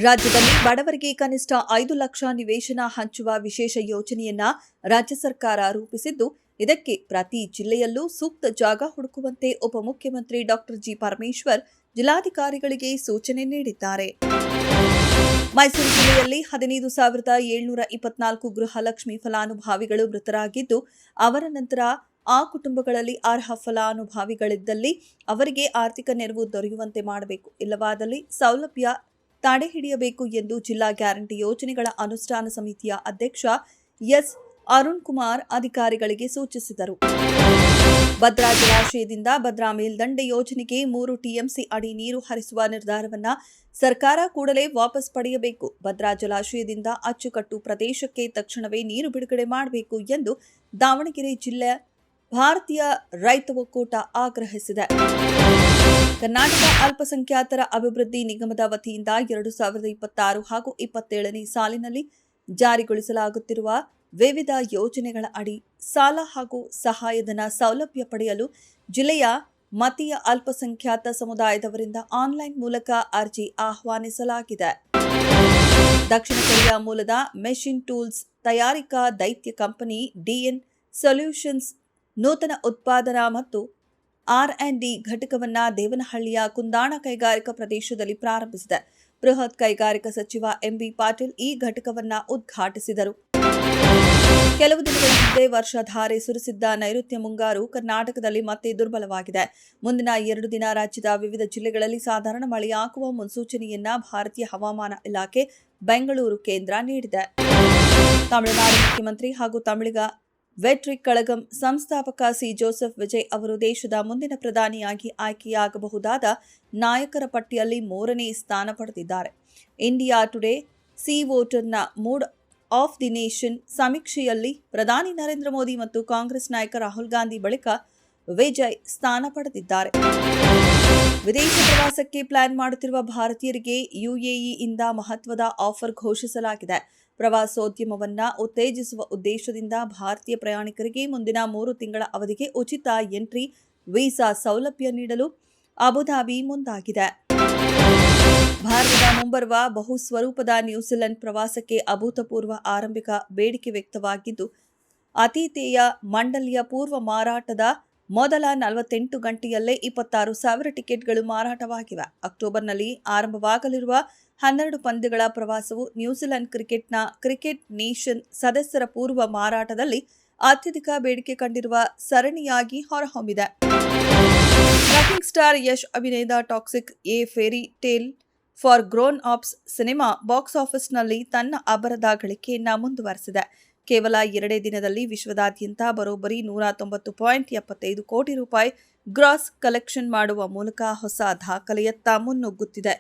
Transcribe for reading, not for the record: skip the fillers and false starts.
ರಾಜ್ಯದಲ್ಲಿ ಬಡವರಿಗೆ ಕನಿಷ್ಠ 5 ಲಕ್ಷ ನಿವೇಶನ ಹಂಚುವ ವಿಶೇಷ ಯೋಜನೆಯನ್ನ ರಾಜ್ಯ ಸರ್ಕಾರ ರೂಪಿಸಿದ್ದು, ಇದಕ್ಕೆ ಪ್ರತಿ ಜಿಲ್ಲೆಯಲ್ಲೂ ಸೂಕ್ತ ಜಾಗ ಹುಡುಕುವಂತೆ ಉಪಮುಖ್ಯಮಂತ್ರಿ ಡಾ ಜಿ ಪರಮೇಶ್ವರ್ ಜಿಲ್ಲಾಧಿಕಾರಿಗಳಿಗೆ ಸೂಚನೆ ನೀಡಿದ್ದಾರೆ. ಮೈಸೂರು ಜಿಲ್ಲೆಯಲ್ಲಿ 15,724 ಗೃಹಲಕ್ಷ್ಮಿ ಫಲಾನುಭವಿಗಳು ಮೃತರಾಗಿದ್ದು, ಅವರ ನಂತರ ಆ ಕುಟುಂಬಗಳಲ್ಲಿ ಅರ್ಹ ಫಲಾನುಭವಿಗಳಿದ್ದಲ್ಲಿ ಅವರಿಗೆ ಆರ್ಥಿಕ ನೆರವು ದೊರೆಯುವಂತೆ ಮಾಡಬೇಕು. ಇಲ್ಲವಾದಲ್ಲಿ ಸೌಲಭ್ಯ ತಡೆಹಿಡಿಯಬೇಕು ಎಂದು ಜಿಲ್ಲಾ ಗ್ಯಾರಂಟಿ ಯೋಜನೆಗಳ ಅನುಷ್ಠಾನ ಸಮಿತಿಯ ಅಧ್ಯಕ್ಷ ಎಸ್ ಅರುಣ್ ಕುಮಾರ್ ಅಧಿಕಾರಿಗಳಿಗೆ ಸೂಚಿಸಿದರು. ಭದ್ರಾ ಜಲಾಶಯದಿಂದ ಭದ್ರಾ ಮೇಲ್ದಂಡೆ ಯೋಜನೆಗೆ 3 ಟಿಎಂಸಿ ಅಡಿ ನೀರು ಹರಿಸುವ ನಿರ್ಧಾರವನ್ನ ಸರ್ಕಾರ ಕೂಡಲೇ ವಾಪಸ್ ಪಡೆಯಬೇಕು. ಭದ್ರಾ ಜಲಾಶಯದಿಂದ ಅಚ್ಚುಕಟ್ಟು ಪ್ರದೇಶಕ್ಕೆ ತಕ್ಷಣವೇ ನೀರು ಬಿಡುಗಡೆ ಮಾಡಬೇಕು ಎಂದು ದಾವಣಗೆರೆ ಜಿಲ್ಲೆ ಭಾರತೀಯ ರೈತ ಒಕ್ಕೂಟ ಆಗ್ರಹಿಸಿದೆ. ಕರ್ನಾಟಕ ಅಲ್ಪಸಂಖ್ಯಾತರ ಅಭಿವೃದ್ಧಿ ನಿಗಮದ ವತಿಯಿಂದ 2026 ಹಾಗೂ 27ನೇ ಸಾಲಿನಲ್ಲಿ ಜಾರಿಗೊಳಿಸಲಾಗುತ್ತಿರುವ ವಿವಿಧ ಯೋಜನೆಗಳ ಅಡಿ ಸಾಲ ಹಾಗೂ ಸಹಾಯಧನ ಸೌಲಭ್ಯ ಪಡೆಯಲು ಜಿಲ್ಲೆಯ ಮತೀಯ ಅಲ್ಪಸಂಖ್ಯಾತ ಸಮುದಾಯದವರಿಂದ ಆನ್ಲೈನ್ ಮೂಲಕ ಅರ್ಜಿ ಆಹ್ವಾನಿಸಲಾಗಿದೆ. ದಕ್ಷಿಣ ಕೊರಿಯಾ ಮೂಲದ ಮೆಷಿನ್ ಟೂಲ್ಸ್ ತಯಾರಿಕಾ ದೈತ್ಯ ಕಂಪನಿ ಡಿಎನ್ ಸೊಲ್ಯೂಷನ್ಸ್ ನೂತನ ಉತ್ಪಾದನಾ ಮತ್ತು R&D ಘಟಕವನ್ನು ದೇವನಹಳ್ಳಿಯ ಕುಂದಾಣ ಕೈಗಾರಿಕಾ ಪ್ರದೇಶದಲ್ಲಿ ಪ್ರಾರಂಭಿಸಿದೆ. ಬೃಹತ್ ಕೈಗಾರಿಕಾ ಸಚಿವ ಎಂಬಿ ಪಾಟೀಲ್ ಈ ಘಟಕವನ್ನು ಉದ್ಘಾಟಿಸಿದರು. ಕೆಲವು ದಿನಗಳ ಹಿಂದೆ ವರ್ಷಧಾರೆ ಸುರಿಸಿದ್ದ ನೈಋತ್ಯ ಮುಂಗಾರು ಕರ್ನಾಟಕದಲ್ಲಿ ಮತ್ತೆ ದುರ್ಬಲವಾಗಿದೆ. ಮುಂದಿನ 2 ದಿನ ರಾಜ್ಯದ ವಿವಿಧ ಜಿಲ್ಲೆಗಳಲ್ಲಿ ಸಾಧಾರಣ ಮಳೆಯಾಗುವ ಮುನ್ಸೂಚನೆಯನ್ನ ಭಾರತೀಯ ಹವಾಮಾನ ಇಲಾಖೆ ಬೆಂಗಳೂರು ಕೇಂದ್ರ ನೀಡಿದೆ. ತಮಿಳುನಾಡು ಮುಖ್ಯಮಂತ್ರಿ ಹಾಗೂ ತಮಿಳಿಗ ವೆಟ್ರಿ ಕಳಗಂ ಸಂಸ್ಥಾಪಕ ಸಿ ಜೋಸೆಫ್ ವಿಜಯ್ ಅವರು ದೇಶದ ಮುಂದಿನ ಪ್ರಧಾನಿಯಾಗಿ ಆಯ್ಕೆಯಾಗಬಹುದಾದ ನಾಯಕರ ಪಟ್ಟಿಯಲ್ಲಿ 3ನೇ ಸ್ಥಾನ ಪಡೆದಿದ್ದಾರೆ. ಇಂಡಿಯಾ ಟುಡೇ ಸಿ ವೋಟರ್ನ ಮೂಡ್ ಆಫ್ ದಿ ನೇಷನ್ ಸಮೀಕ್ಷೆಯಲ್ಲಿ ಪ್ರಧಾನಿ ನರೇಂದ್ರ ಮೋದಿ ಮತ್ತು ಕಾಂಗ್ರೆಸ್ ನಾಯಕ ರಾಹುಲ್ ಗಾಂಧಿ ಬಳಿಕ ವಿಜಯ್ ಸ್ಥಾನ ಪಡೆದಿದ್ದಾರೆ. ವಿದೇಶ ಪ್ರವಾಸಕ್ಕೆ ಪ್ಲಾನ್ ಮಾಡುತ್ತಿರುವ ಭಾರತೀಯರಿಗೆ ಯುಎಇಯಿಂದ ಮಹತ್ವದ ಆಫರ್ ಘೋಷಿಸಲಾಗಿದೆ. ಪ್ರವಾಸೋದ್ಯಮವನ್ನ ಉತ್ತೇಜಿಸುವ ಉದ್ದೇಶದಿಂದ ಭಾರತೀಯ ಪ್ರಯಾಣಿಕರಿಗೆ ಮುಂದಿನ 3 ತಿಂಗಳ ಅವಧಿಗೆ ಉಚಿತ ಎಂಟ್ರಿ ವೀಸಾ ಸೌಲಭ್ಯ ನೀಡಲು ಅಬುಧಾಬಿ ಮುಂದಾಗಿದೆ. ಭಾರತದ ಮುಂಬರುವ ಬಹುಸ್ವರೂಪದ ನ್ಯೂಜಿಲೆಂಡ್ ಪ್ರವಾಸಕ್ಕೆ ಅಭೂತಪೂರ್ವ ಆರಂಭಿಕ ಬೇಡಿಕೆ ವ್ಯಕ್ತವಾಗಿದ್ದು, ಆತಿಥೇಯ ಮಂಡಳಿಯ ಪೂರ್ವ ಮಾರಾಟದ ಮೊದಲ 48 ಗಂಟೆಯಲ್ಲೇ 26,000 ಟಿಕೆಟ್ಗಳು ಮಾರಾಟವಾಗಿವೆ. ಅಕ್ಟೋಬರ್ನಲ್ಲಿ ಆರಂಭವಾಗಲಿರುವ 12 ಪಂದ್ಯಗಳ ಪ್ರವಾಸವು ನ್ಯೂಜಿಲೆಂಡ್ ಕ್ರಿಕೆಟ್ನ ಕ್ರಿಕೆಟ್ ನೇಷನ್ ಸದಸ್ಯರ ಪೂರ್ವ ಮಾರಾಟದಲ್ಲಿ ಅತ್ಯಧಿಕ ಬೇಡಿಕೆ ಕಂಡಿರುವ ಸರಣಿಯಾಗಿ ಹೊರಹೊಮ್ಮಿದೆ. ರಾಕಿಂಗ್ ಸ್ಟಾರ್ ಯಶ್ ಅಭಿನಯದ Toxic a fairy tale for grown ups cinema box ಆಫೀಸ್ನಲ್ಲಿ ತನ್ನ ಅಬ್ಬರದ ಗಳಿಕೆಯನ್ನ ಮುಂದುವರೆಸಿದೆ. ಕೇವಲ 2 ದಿನದಲ್ಲಿ ವಿಶ್ವದಾದ್ಯಂತ ಬರೋಬ್ಬರಿ 190.75 ಕೋಟಿ ರೂಪಾಯಿ ಗ್ರಾಸ್ ಕಲೆಕ್ಷನ್ ಮಾಡುವ ಮೂಲಕ ಹೊಸ ದಾಖಲೆಯತ್ತ ಮುನ್ನುಗ್ಗುತ್ತಿದೆ.